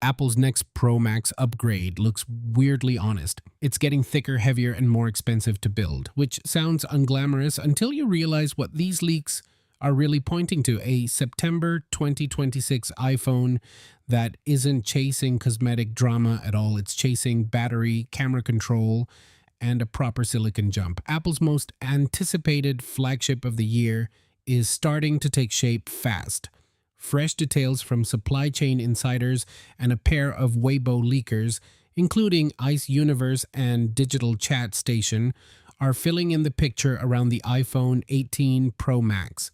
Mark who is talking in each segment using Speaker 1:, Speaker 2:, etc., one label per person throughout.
Speaker 1: Apple's next Pro Max upgrade looks weirdly honest. It's getting thicker, heavier, and more expensive to build, which sounds unglamorous until you realize what these leaks are really pointing to: a September 2026 iPhone that isn't chasing cosmetic drama at all. It's chasing battery, camera control, and a proper silicon jump. Apple's most anticipated flagship of the year is starting to take shape fast. Fresh details from supply chain insiders and a pair of Weibo leakers, including Ice Universe and Digital Chat Station, are filling in the picture around the iPhone 18 Pro Max.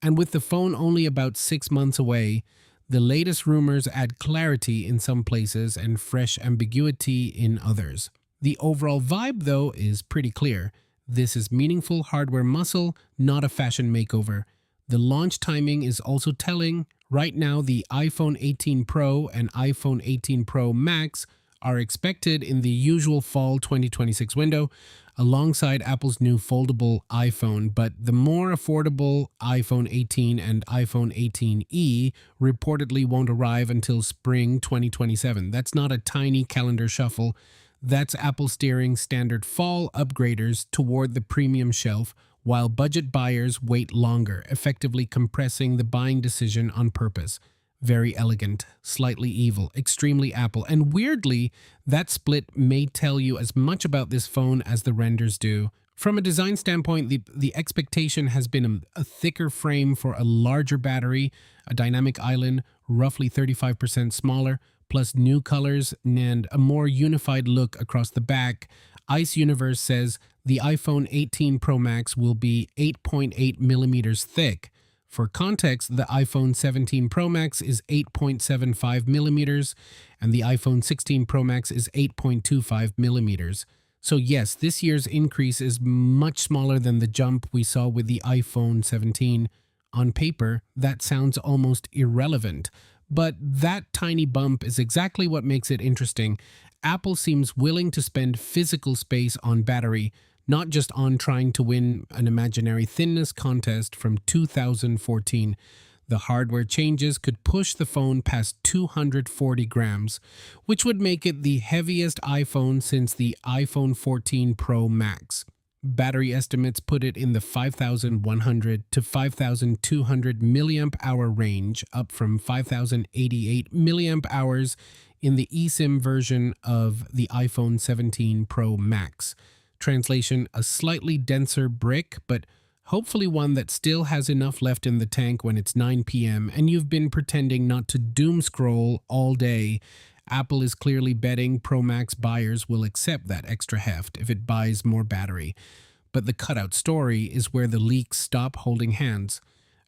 Speaker 1: And with the phone only about 6 months away, the latest rumors add clarity in some places and fresh ambiguity in others. The overall vibe, though, is pretty clear. This is meaningful hardware muscle, not a fashion makeover. The launch timing is also telling. Right now, the iPhone 18 Pro and iPhone 18 Pro Max are expected in the usual fall 2026 window, alongside Apple's new foldable iPhone, but the more affordable iPhone 18 and iPhone 18e reportedly won't arrive until spring 2027. That's not a tiny calendar shuffle. That's Apple steering standard fall upgraders toward the premium shelf, while budget buyers wait longer, effectively compressing the buying decision on purpose. Very elegant, slightly evil, extremely Apple, and weirdly, that split may tell you as much about this phone as the renders do. From a design standpoint, the expectation has been a thicker frame for a larger battery, a dynamic island, roughly 35% smaller, plus new colors and a more unified look across the back. Ice Universe says the iPhone 18 Pro Max will be 8.8 millimeters thick. For context, the iPhone 17 Pro Max is 8.75 millimeters, and the iPhone 16 Pro Max is 8.25 millimeters. So yes, this year's increase is much smaller than the jump we saw with the iPhone 17. On paper, that sounds almost irrelevant. But that tiny bump is exactly what makes it interesting. Apple seems willing to spend physical space on battery, not just on trying to win an imaginary thinness contest from 2014. The hardware changes could push the phone past 240 grams, which would make it the heaviest iPhone since the iPhone 14 Pro Max. Battery estimates put it in the 5,100 to 5,200 milliamp hour range, up from 5,088 milliamp hours in the eSIM version of the iPhone 17 Pro Max. Translation: a slightly denser brick, but hopefully one that still has enough left in the tank when it's 9 p.m. and you've been pretending not to doom scroll all day. Apple is clearly betting Pro Max buyers will accept that extra heft if it buys more battery. But the cutout story is where the leaks stop holding hands.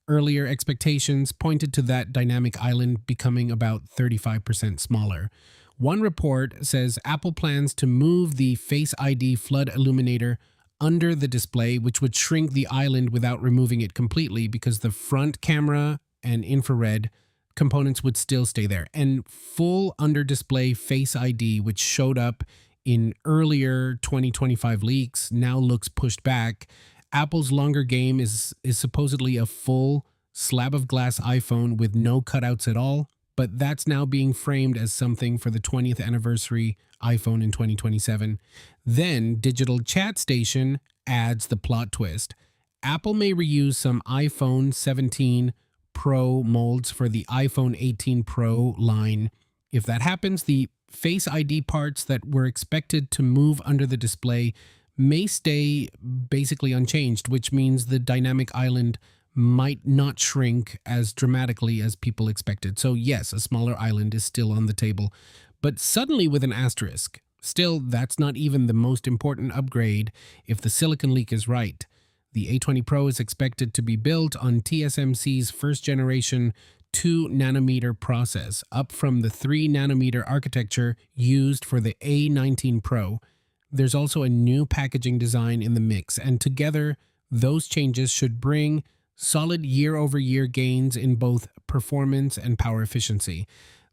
Speaker 1: Earlier expectations pointed to that dynamic island becoming about 35% smaller. One report says Apple plans to move the Face ID flood illuminator under the display, which would shrink the island without removing it completely because the front camera and infrared components would still stay there. And full under display Face ID, which showed up in earlier 2025 leaks, now looks pushed back. Apple's longer game is supposedly a full slab of glass iPhone with no cutouts at all, but that's now being framed as something for the 20th anniversary iPhone in 2027. Then Digital Chat Station adds the plot twist. Apple may reuse some iPhone 17 Pro molds for the iPhone 18 Pro line. If that happens, the Face ID parts that were expected to move under the display may stay basically unchanged, which means the dynamic island might not shrink as dramatically as people expected. So yes, a smaller island is still on the table, but suddenly with an asterisk. Still, that's not even the most important upgrade if the silicon leak is right. The A20 Pro is expected to be built on TSMC's first generation 2-nanometer process, up from the 3-nanometer architecture used for the A19 Pro. There's also a new packaging design in the mix, and together, those changes should bring solid year-over-year gains in both performance and power efficiency.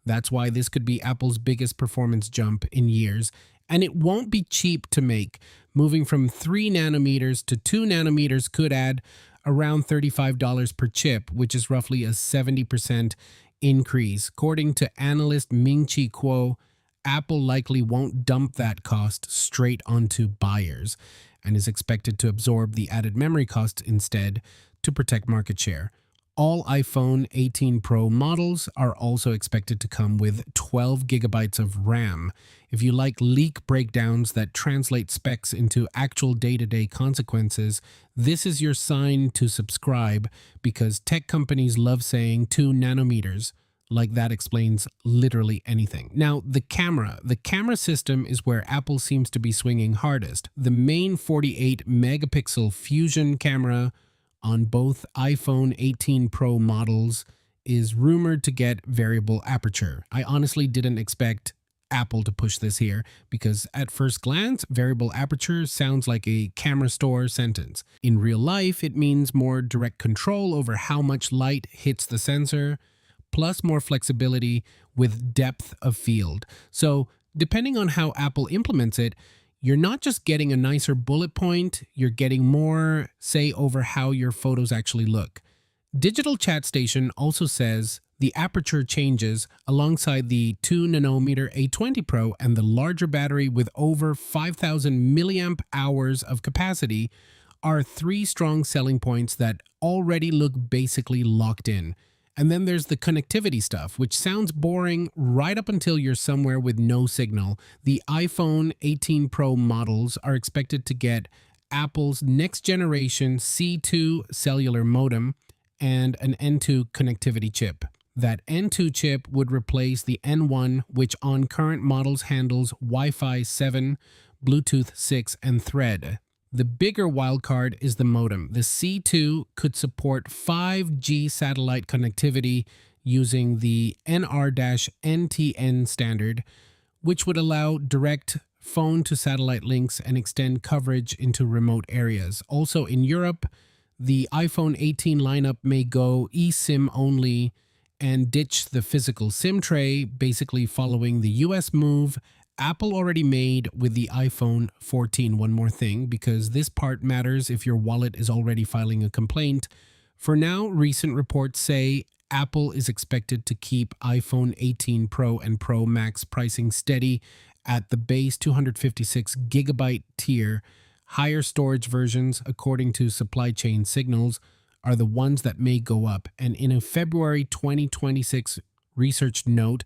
Speaker 1: That's why this could be Apple's biggest performance jump in years, and it won't be cheap to make. Moving from 3 nanometers to 2 nanometers could add around $35 per chip, which is roughly a 70% increase. According to analyst Ming-Chi Kuo, Apple likely won't dump that cost straight onto buyers and is expected to absorb the added memory cost instead to protect market share. All iPhone 18 Pro models are also expected to come with 12 gigabytes of RAM. If you like leak breakdowns that translate specs into actual day-to-day consequences, this is your sign to subscribe, because tech companies love saying 2 nanometers. Like that explains literally anything. Now, the camera system is where Apple seems to be swinging hardest. The main 48 megapixel fusion camera on both iPhone 18 Pro models is rumored to get variable aperture. I honestly didn't expect Apple to push this here, because at first glance, variable aperture sounds like a camera store sentence. In real life, it means more direct control over how much light hits the sensor, plus more flexibility with depth of field. So, depending on how Apple implements it, you're not just getting a nicer bullet point, you're getting more say over how your photos actually look. Digital Chat Station also says the aperture changes alongside the 2 nanometer A20 Pro and the larger battery with over 5,000 milliamp hours of capacity are 3 strong selling points that already look basically locked in. And then there's the connectivity stuff, which sounds boring right up until you're somewhere with no signal. The iPhone 18 Pro models are expected to get Apple's next generation C2 cellular modem and an N2 connectivity chip. That N2 chip would replace the N1, which on current models handles Wi-Fi 7, Bluetooth 6, and Thread. The bigger wildcard is the modem. The C2 could support 5G satellite connectivity using the NR-NTN standard, which would allow direct phone-to-satellite links and extend coverage into remote areas. Also in Europe, the iPhone 18 lineup may go eSIM only and ditch the physical SIM tray, basically following the US move Apple already made with the iPhone 14. One more thing, because this part matters if your wallet is already filing a complaint. For now, recent reports say Apple is expected to keep iPhone 18 Pro and Pro Max pricing steady at the base 256 gigabyte tier. Higher storage versions, according to supply chain signals, are the ones that may go up. And in a February 2026 research note,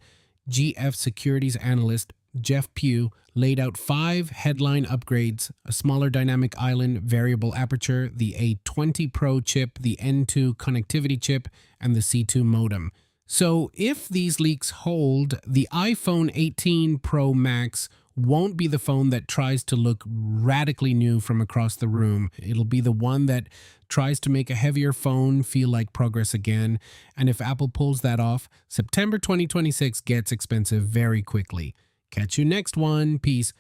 Speaker 1: GF Securities analyst Jeff Pugh laid out 5 headline upgrades: a smaller dynamic island variable aperture, the A20 Pro chip, the N2 connectivity chip, and the C2 modem. So if these leaks hold, the iPhone 18 Pro Max won't be the phone that tries to look radically new from across the room. It'll be the one that tries to make a heavier phone feel like progress again. And if Apple pulls that off, September 2026 gets expensive very quickly. Catch you next one. Peace.